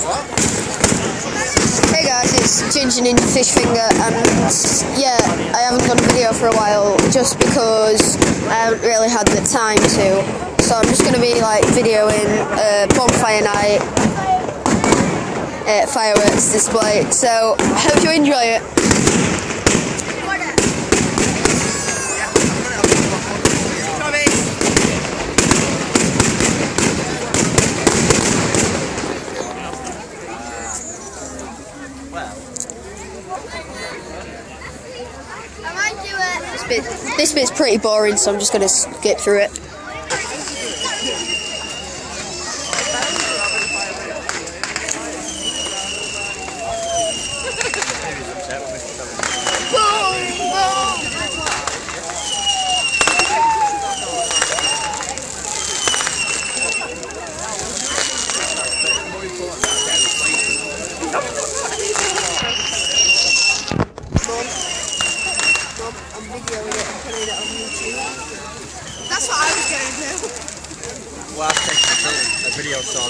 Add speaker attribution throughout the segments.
Speaker 1: Hey guys, it's Ginger Ninja Fish Finger, and yeah, I haven't done a video for a while just because I haven't really had the time to. So I'm just going to be like videoing Bonfire night fireworks display. So hope you enjoy it. This bit's pretty boring, so I'm just going to skip through it. I'm videoing it and putting it on YouTube. That's what I was going to do.
Speaker 2: Well, I've taken a video song.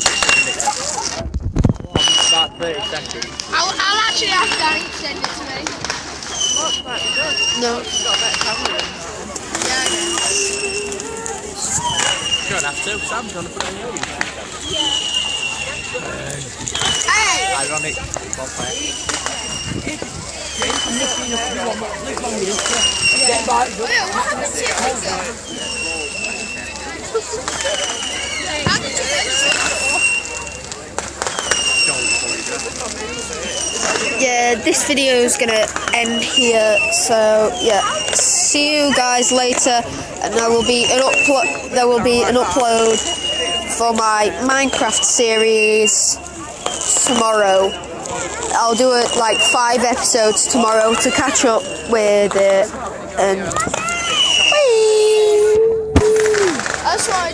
Speaker 2: About 30 seconds.
Speaker 3: I'll actually ask Danny to send it to me.
Speaker 2: What? Might be good.
Speaker 1: No.
Speaker 2: You've got a better camera.
Speaker 3: Yeah, I know.
Speaker 2: You don't have to. Sam's going to put it on your YouTube channel.
Speaker 3: Hey!
Speaker 2: Ironic. Bonfire.
Speaker 3: Wait, what happened to your finger? How did you lose it?
Speaker 1: Yeah, this video is going to end here. So yeah, see you guys later, and there will be an upload for my Minecraft series tomorrow. I'll do it like 5 episodes tomorrow to catch up with it, and
Speaker 3: That's why